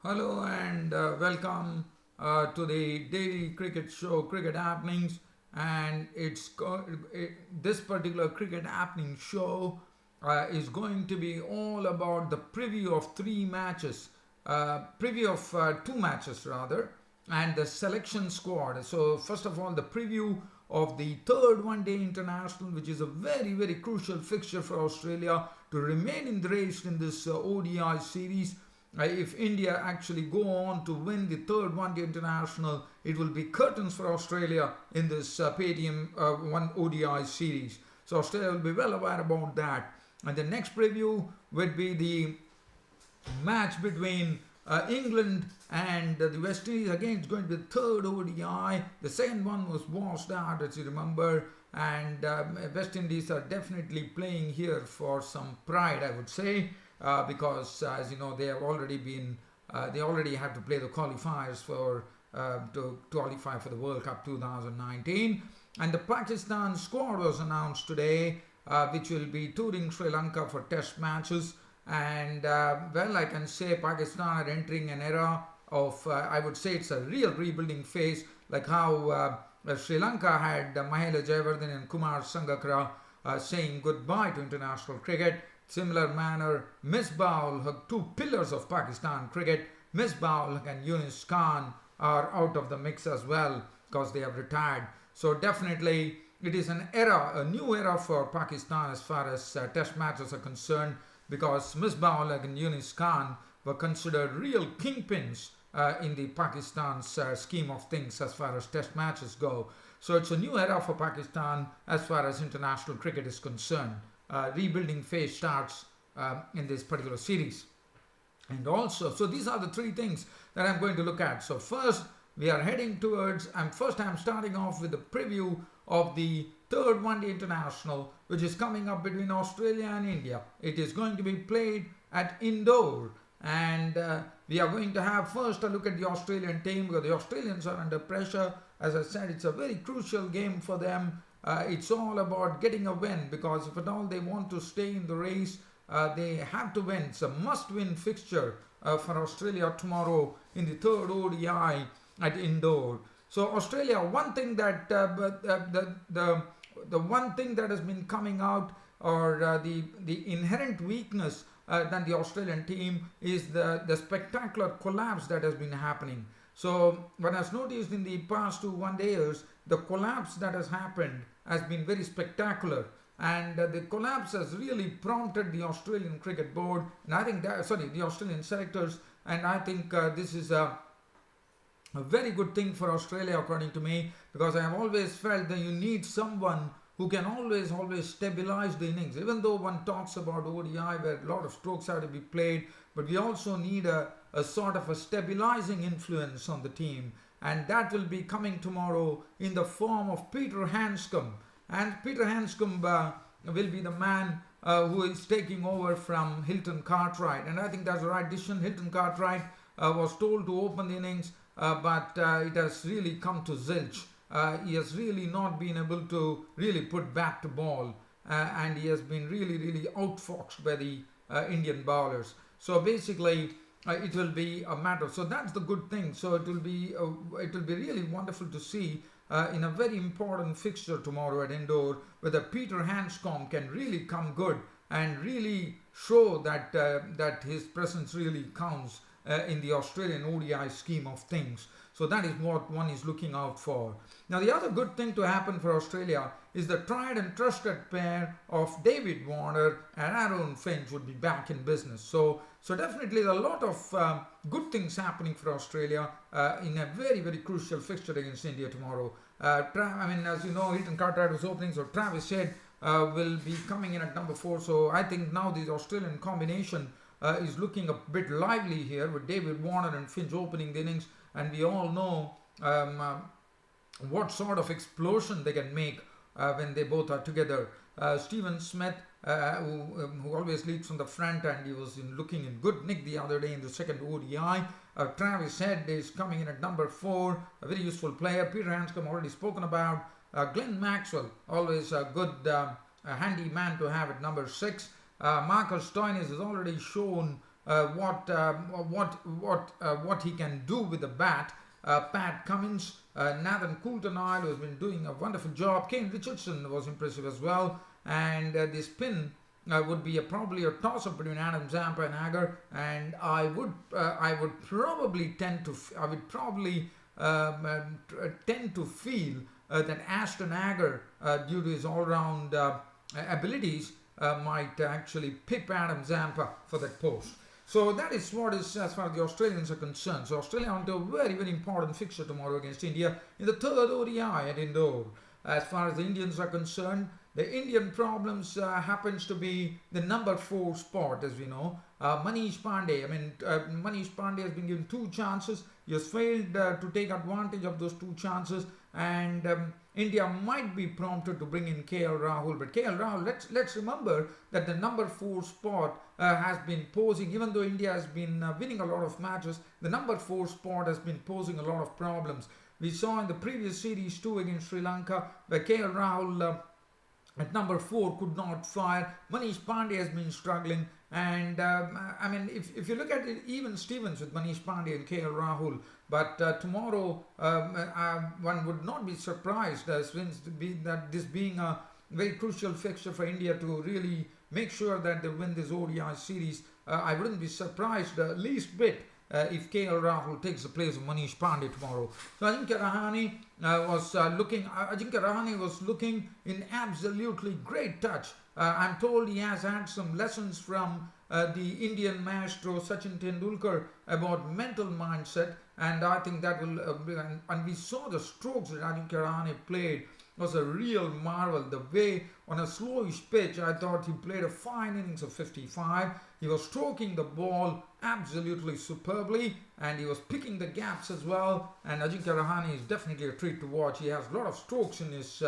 Hello and welcome to the daily cricket show, Cricket Happenings. And this particular cricket happening show is going to be all about the preview of preview of two matches rather, and the selection squad. So, first of all, the preview of the third one day international, which is a very crucial fixture for Australia to remain in the race in this ODI series. If India actually go on to win the third one day international, it will be curtains for Australia in this Paytm 1 ODI series. So Australia will be well aware about that. And the next preview would be the match between England and the West Indies. Again, it's going to be the third ODI. The second one was washed out, as you remember. And West Indies are definitely playing here for some pride, I would say, because as you know, they have already been, they already had to play the qualifiers for to qualify for the World Cup 2019. And the Pakistan squad was announced today, which will be touring Sri Lanka for test matches. And well, I can say Pakistan are entering an era of, I would say it's a real rebuilding phase, like how Sri Lanka had Mahela Jayawardene and Kumar Sangakkara saying goodbye to international cricket. Similar manner, Misbah-ul-Haq, two pillars of Pakistan cricket, Misbah-ul-Haq and Yunus Khan are out of the mix as well because they have retired. So definitely it is an era, a new era for Pakistan as far as test matches are concerned, because Misbah-ul-Haq and Yunus Khan were considered real kingpins in the Pakistan's scheme of things as far as test matches go. So it's a new era for Pakistan as far as international cricket is concerned. Rebuilding phase starts in this particular series. And also, so these are the three things that I'm going to look at. So first, we are heading towards, I'm starting off with the preview of the third one day international, which is coming up between Australia and India. It is going to be played at Indore. And we are going to have first a look at the Australian team, because the Australians are under pressure. As I said, it's a very crucial game for them. It's all about getting a win, because if at all they want to stay in the race, they have to win. It's a must-win fixture for Australia tomorrow in the third ODI at Indore. So Australia, one thing that the one thing that has been coming out, or the inherent weakness than the Australian team, is the spectacular collapse that has been happening. So what I've noticed in the past two one dayers, the collapse that has happened has been very spectacular, and the collapse has really prompted the Australian Cricket Board, and I think that, the Australian selectors, and I think this is a very good thing for Australia, according to me, because I have always felt that you need someone who can always stabilize the innings. Even though one talks about ODI where a lot of strokes have to be played, but we also need a sort of a stabilizing influence on the team. And that will be coming tomorrow in the form of Peter Handscomb. And Peter Handscomb will be the man who is taking over from Hilton Cartwright. And I think that's the right decision. Hilton Cartwright was told to open the innings, but it has really come to zilch. He has really not been able to really put bat to ball, and he has been really outfoxed by the Indian bowlers. So basically, it will be a matter. So that's the good thing. So it will be really wonderful to see in a very important fixture tomorrow at Indore, whether Peter Handscomb can really come good and really show that that his presence really counts in the Australian ODI scheme of things. So that is what one is looking out for. Now, the other good thing to happen for Australia is the tried and trusted pair of David Warner and Aaron Finch would be back in business. So definitely a lot of good things happening for Australia in a very crucial fixture against India tomorrow. As you know, Hilton Cartwright was opening, so Travis Head will be coming in at number 4. So I think now the Australian combination is looking a bit lively here, with David Warner and Finch opening the innings. And we all know what sort of explosion they can make when they both are together. Stephen Smith, who always leads from the front, and he was looking in good nick the other day in the second ODI. Travis Head is coming in at number 4, a very useful player. Peter Handscomb already spoken about. Glenn Maxwell, always a good handy man to have at number 6. Marcus Stoinis has already shown what he can do with the bat. Pat Cummins, Nathan Coulter-Nile, who has been doing a wonderful job. Kane Richardson was impressive as well, and the spin would be probably a toss-up between Adam Zampa and Agar, and I would probably tend to feel that Ashton Agar, due to his all-round abilities, might actually pip Adam Zampa for that post. So that is what is as far as the Australians are concerned. So Australia on to a very, very important fixture tomorrow against India in the third ODI at Indore. As far as the Indians are concerned, the Indian problems happens to be the number 4 spot, as we know. Manish Pandey. Manish Pandey has been given 2 chances. He has failed to take advantage of those 2 chances, and India might be prompted to bring in KL Rahul. But KL Rahul, let's remember that the number 4 spot has been posing, even though India has been winning a lot of matches, the number 4 spot has been posing a lot of problems. We saw in the previous series too against Sri Lanka, where KL Rahul at number 4 could not fire. Manish Pandey has been struggling, and if you look at it, even Stevens with Manish Pandey and KL Rahul. But tomorrow, one would not be surprised that this being a very crucial fixture for India to really make sure that they win this ODI series. I wouldn't be surprised the least bit if KL Rahul takes the place of Manish Pandey tomorrow. So Ajinkya Rahane was looking in absolutely great touch. I'm told he has had some lessons from the Indian maestro Sachin Tendulkar about mental mindset, and I think that will and we saw the strokes that Ajinkya Rahane played was a real marvel. The way on a slowish pitch, I thought he played a fine innings of 55. He was stroking the ball absolutely superbly, and he was picking the gaps as well. And Ajinkya Rahane is definitely a treat to watch. He has a lot of strokes in his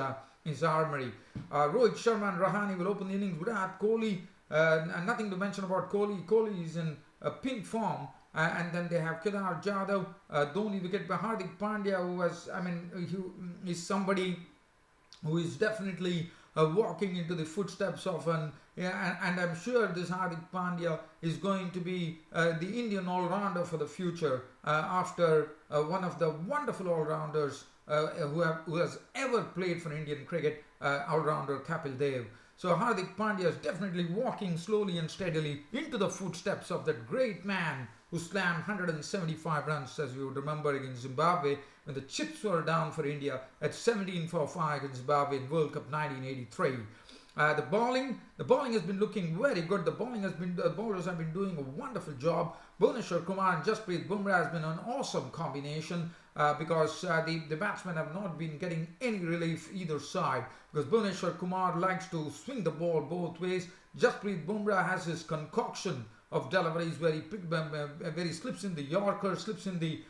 armory. Rohit Sharma and Rahane will open the innings. Virat Kohli, and nothing to mention about Kohli. Kohli is in pink form. And then they have Kedar Jadhav, Dhoni wicket by Hardik Pandya, who is somebody who is definitely walking into the footsteps of and I'm sure this Hardik Pandya is going to be the Indian all-rounder for the future after one of the wonderful all-rounders who has ever played for Indian cricket, all-rounder Kapil Dev. So Hardik Pandya is definitely walking slowly and steadily into the footsteps of that great man who slammed 175 runs, as you would remember, against Zimbabwe when the chips were down for India at 17 for 5 against Zimbabwe in World Cup 1983. The bowling has been looking very good. The bowlers have been doing a wonderful job. Bhuvneshwar Kumar and Jasprit Bumrah has been an awesome combination because the batsmen have not been getting any relief either side, because Bhuvneshwar Kumar likes to swing the ball both ways. Jasprit Bumrah has his concoction of deliveries where he slips in the Yorker, slips in the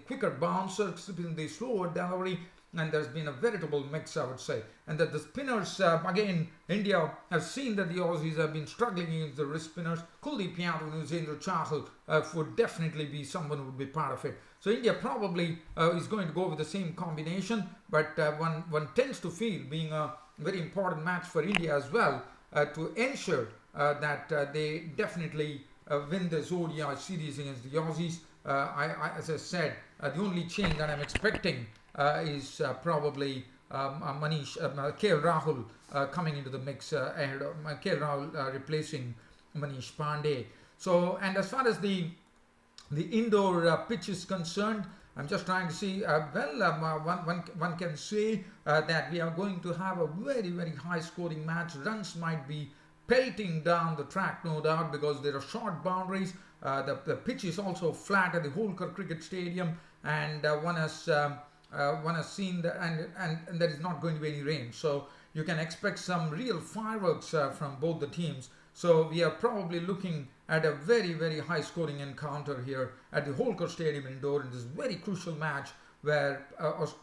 quicker bouncer, slips in the slower delivery, and there's been a veritable mix, I would say. And that the spinners, again, India has seen that the Aussies have been struggling against the wrist spinners. Kuldeep Yadav and Yuzvendra Chahal would definitely be someone who would be part of it. So India probably is going to go with the same combination, but one tends to feel, being a very important match for India as well, to ensure that they definitely win this ODI series against the Aussies. As I said, the only change that I'm expecting is probably KL Rahul coming into the mix ahead of KL Rahul replacing Manish Pandey. So, and as far as the indoor pitch is concerned, I'm just trying to see, one can say that we are going to have a very, very high scoring match. Runs might be pelting down the track, no doubt, because there are short boundaries. The pitch is also flat at the Holkar Cricket Stadium, and one has seen that, and there is not going to be any rain. So you can expect some real fireworks from both the teams. So we are probably looking at a very, very high scoring encounter here at the Holkar Stadium in Indore in this very crucial match where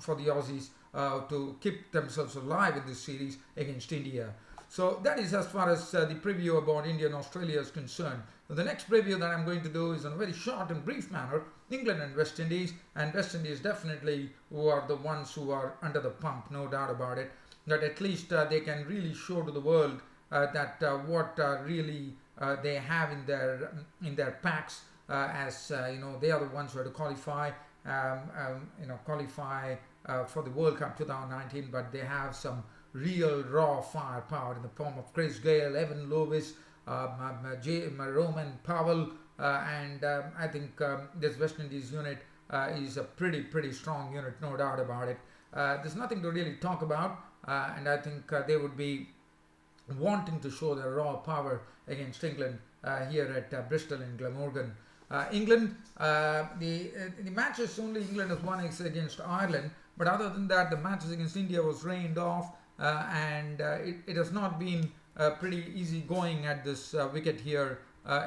for the Aussies to keep themselves alive in this series against India. So that is as far as the preview about India and Australia is concerned. So the next preview that I'm going to do is in a very short and brief manner, England and West Indies. And West Indies definitely who are the ones who are under the pump, no doubt about it. That at least they can really show to the world that what really they have in their packs, as they are the ones who are to qualify, for the World Cup 2019, but they have some real raw firepower in the form of Chris Gayle, Evan Lewis, Roman Powell, and I think this West Indies unit is a pretty strong unit, no doubt about it. There's nothing to really talk about, and I think they would be wanting to show their raw power against England here at Bristol in Glamorgan. England, the matches only England has won against Ireland, but other than that, the matches against India was rained off, and it has not been pretty easy going at this wicket here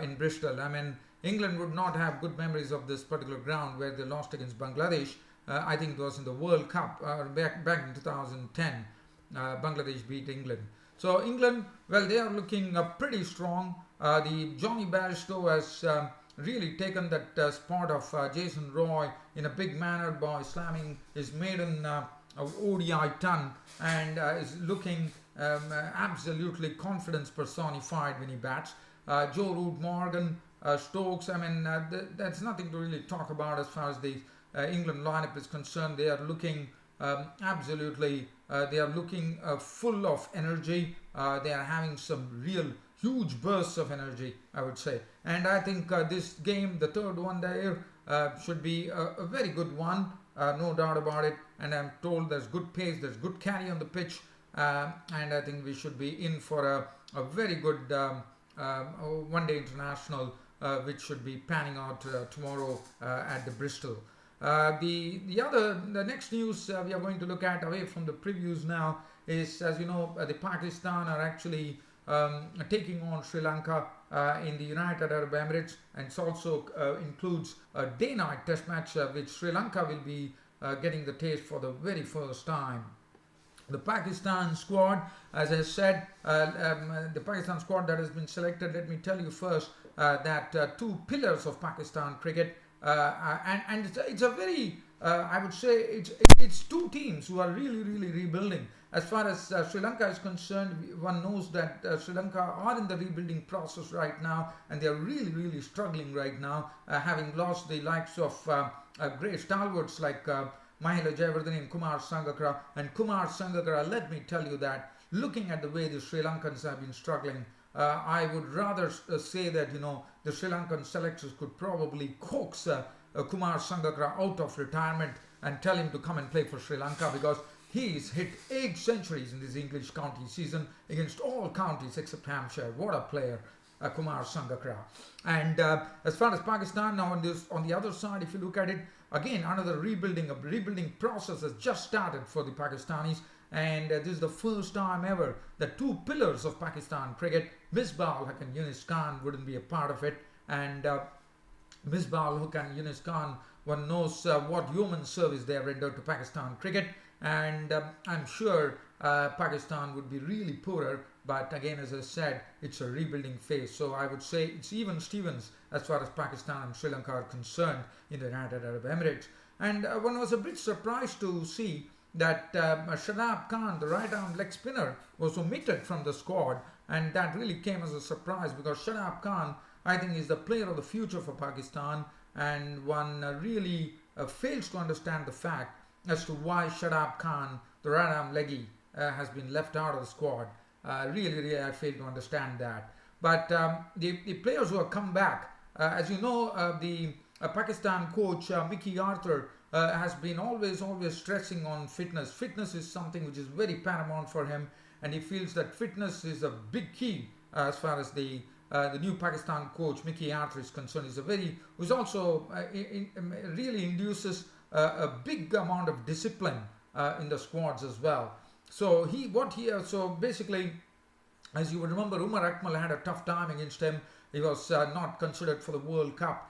in Bristol. I mean, England would not have good memories of this particular ground where they lost against Bangladesh. I think it was in the World Cup back in 2010. Bangladesh beat England. So England, well, they are looking pretty strong. The Johnny Bairstow has really taken that spot of Jason Roy in a big manner by slamming his maiden ODI ton, and is looking absolutely confidence personified when he bats. Joe Root Morgan, Stokes, I mean, that's nothing to really talk about as far as the England lineup is concerned. They are looking absolutely, they are looking full of energy. They are having some real huge bursts of energy, I would say. And I think this game, the third one there, should be a very good one, no doubt about it. And I'm told there's good pace, there's good carry on the pitch, and I think we should be in for a very good one-day international, which should be panning out tomorrow at the Bristol. The next news we are going to look at away from the previews now is, as you know, the Pakistan are actually taking on Sri Lanka in the United Arab Emirates, and it also includes a day-night test match which Sri Lanka will be getting the taste for the very first time. The Pakistan squad, as I said, the Pakistan squad that has been selected, let me tell you first that two pillars of Pakistan cricket, and it's a very, I would say, it's two teams who are really rebuilding. As far as Sri Lanka is concerned, one knows that Sri Lanka are in the rebuilding process right now, and they are really struggling right now, having lost the likes of great stalwarts like Mahela Jayawardene and Kumar Sangakkara. And Kumar Sangakkara, let me tell you that, looking at the way the Sri Lankans have been struggling, I would rather say that, the Sri Lankan selectors could probably coax Kumar Sangakkara out of retirement and tell him to come and play for Sri Lanka, because he's hit 8 centuries in this English county season against all counties except Hampshire. What a player, Kumar Sangakkara. And as far as Pakistan, now on the other side, if you look at it, again, another rebuilding process has just started for the Pakistanis. And this is the first time ever that two pillars of Pakistan cricket, Misbah ul Haq and Yunus Khan, wouldn't be a part of it. And Misbah ul Haq and Yunus Khan, one knows what yeoman service they have rendered to Pakistan cricket. And I'm sure Pakistan would be really poorer, but again, as I said, it's a rebuilding phase. So I would say it's even Stevens as far as Pakistan and Sri Lanka are concerned in the United Arab Emirates. And one was a bit surprised to see that Shadab Khan, the right-arm leg spinner, was omitted from the squad, and that really came as a surprise, because Shadab Khan, I think, is the player of the future for Pakistan, and one really fails to understand the fact as to why Shadab Khan, the right-arm leggie, has been left out of the squad. Really, I fail to understand that. But the players who have come back, as you know, the Pakistan coach Mickey Arthur has been always stressing on fitness. Fitness is something which is very paramount for him, and he feels that fitness is a big key as far as the new Pakistan coach Mickey Arthur is concerned. Who's also really induces a big amount of discipline in the squads as well. So so basically, as you would remember, Umar Akmal had a tough time against him. He was not considered for the World Cup,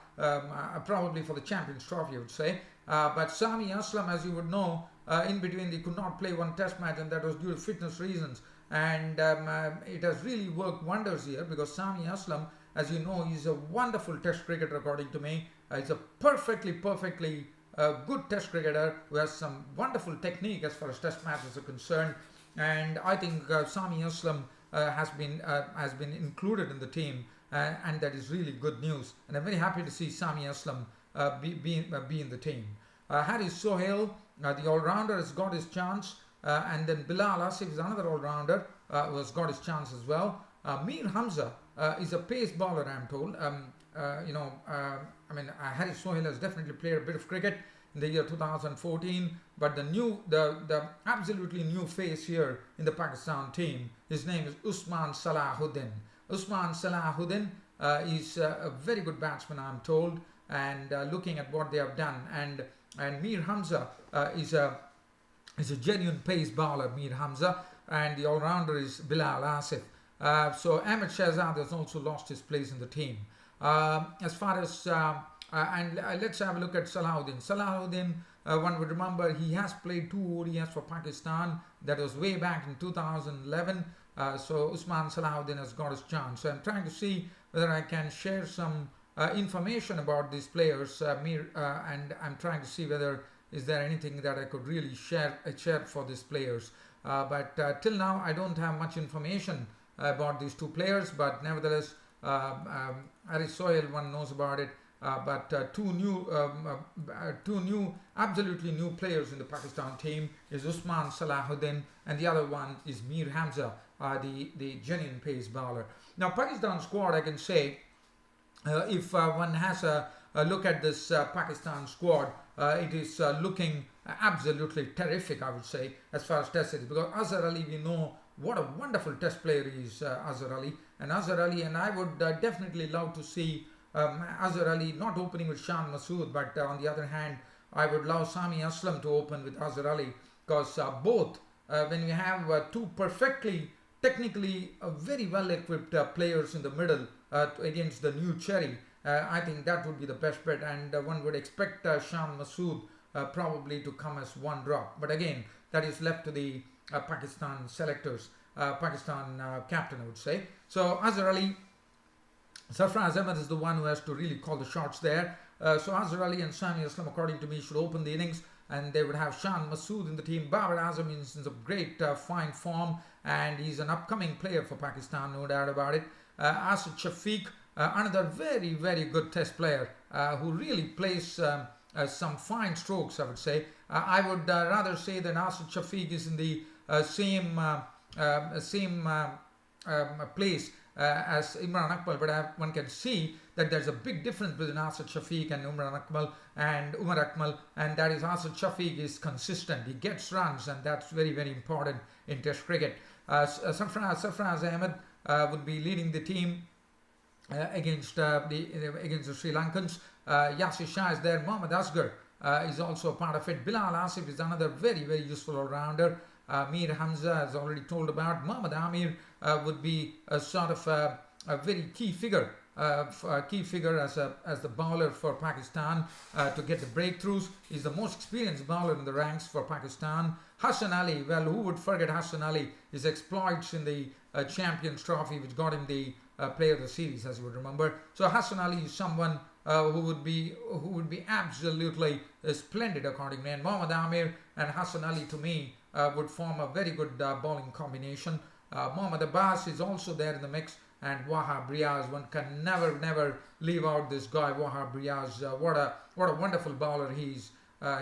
probably for the Champions Trophy, I would say. But Sami Aslam, as you would know, in between they could not play one test match, and that was due to fitness reasons. And it has really worked wonders here, because Sami Aslam, as you know, is a wonderful test cricketer according to me. He's a perfectly good test cricketer who has some wonderful technique as far as test matches are concerned. And I think Sami Aslam has been included in the team and that is really good news. And I'm very happy to see Sami Aslam be in the team. Haris Sohail, the all-rounder, has got his chance, and then Bilal Asif is another all-rounder who has got his chance as well. Mir Hamza is a pace bowler, I'm told. Haris Sohail has definitely played a bit of cricket in the year 2014, but the absolutely new face here in the Pakistan team, his name is Usman Salahuddin. Usman Salahuddin is a very good batsman, I'm told, and looking at what they have done, and Mir Hamza is a genuine pace bowler, Mir Hamza, and the all-rounder is Bilal Asif. So Ahmed Shahzad has also lost his place in the team. As far as let's have a look at Salahuddin. Salahuddin, one would remember, he has played 2 ODIs for Pakistan. That was way back in 2011. So Usman Salahuddin has got his chance. So I'm trying to see whether I can share some information about these players, and I'm trying to see whether is there anything that I could really share for these players. But till now, I don't have much information about these 2 players. But nevertheless, Haris Sohail, one knows about it. But two new, absolutely new players in the Pakistan team is Usman Salahuddin, and the other one is Mir Hamza, the genuine pace bowler. Now, Pakistan squad, I can say, if one has a look at this Pakistan squad, it is looking absolutely terrific, I would say, as far as Test series, because Azhar Ali, we know what a wonderful Test player he is, Azhar Ali, and I would definitely love to see Azhar Ali not opening with Shan Masood, but on the other hand, I would love Sami Aslam to open with Azhar Ali, because both, when we have 2 perfectly, technically very well equipped players in the middle against the new cherry, I think that would be the best bet, and one would expect Shan Masood probably to come as 1 drop. But again, that is left to the Pakistan selectors, Pakistan captain, I would say. So Azhar Ali, Sarfraz Ahmed is the one who has to really call the shots there. So Azhar Ali and Sami Aslam, according to me, should open the innings, and they would have Shan Masood in the team. Babar Azam is in some great fine form, and he's an upcoming player for Pakistan, no doubt about it. Asad Shafiq, another very, very good Test player who really plays some fine strokes, I would say. I would rather say that Asad Shafiq is in the same place as Imran Akmal, but one can see that there's a big difference between Asad Shafiq and Umar Akmal, and that is Asad Shafiq is consistent. He gets runs, and that's very, very important in Test cricket. Sarfraz Ahmed would be leading the team against the Sri Lankans. Yasir Shah is there. Mohammad Asghar is also a part of it. Bilal Asif is another very, very useful all-rounder. Mir Hamza, as already told about. Mohammad Amir would be a sort of a very key figure as the bowler for Pakistan to get the breakthroughs. He's the most experienced bowler in the ranks for Pakistan. Hassan Ali, well, who would forget Hassan Ali? His exploits in the Champions Trophy, which got him the Player of the Series, as you would remember. So Hassan Ali is someone who would be absolutely splendid, according to me. And Mohammad Amir and Hassan Ali, to me, would form a very good bowling combination. Mohammad Abbas is also there in the mix, and Wahab Riaz. One can never leave out this guy, Wahab Riaz. What a wonderful bowler he is.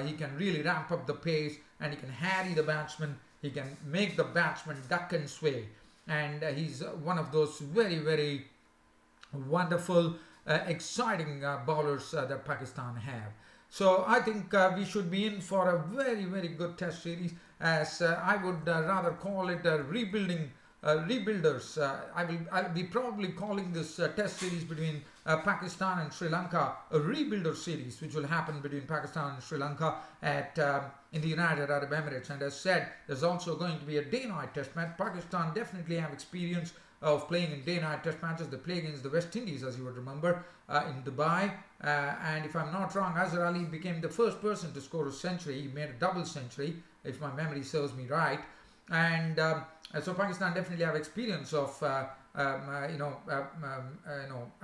He can really ramp up the pace, and he can harry the batsman. He can make the batsman duck and sway, and he's one of those very, very wonderful, exciting bowlers that Pakistan have. So I think we should be in for a very, very good Test series, as I would rather call it a rebuilders. I'll be probably calling this Test series between Pakistan and Sri Lanka a rebuilder series, which will happen between Pakistan and Sri Lanka in the United Arab Emirates. And as said, there's also going to be a day-night Test match. Pakistan definitely have experience of playing in day-night Test matches. They play against the West Indies, as you would remember, in Dubai. And if I'm not wrong, Azhar Ali became the first person to score a century. He made a double century, if my memory serves me right. And so Pakistan definitely have experience of, I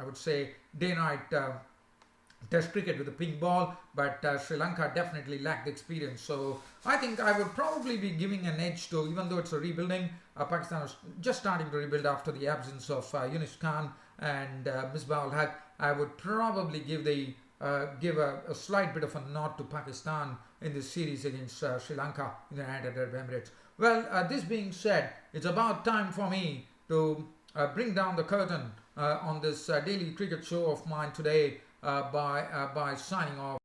would say day-night Test cricket with the pink ball, but Sri Lanka definitely lacked the experience. So I think I would probably be giving an edge to, even though it's a rebuilding, Pakistan was just starting to rebuild after the absence of Yunus Khan and Misbah ul Haq, I would probably give a slight bit of a nod to Pakistan in this series against Sri Lanka in the United Arab Emirates. Well, this being said, it's about time for me to bring down the curtain on this daily cricket show of mine today by signing off.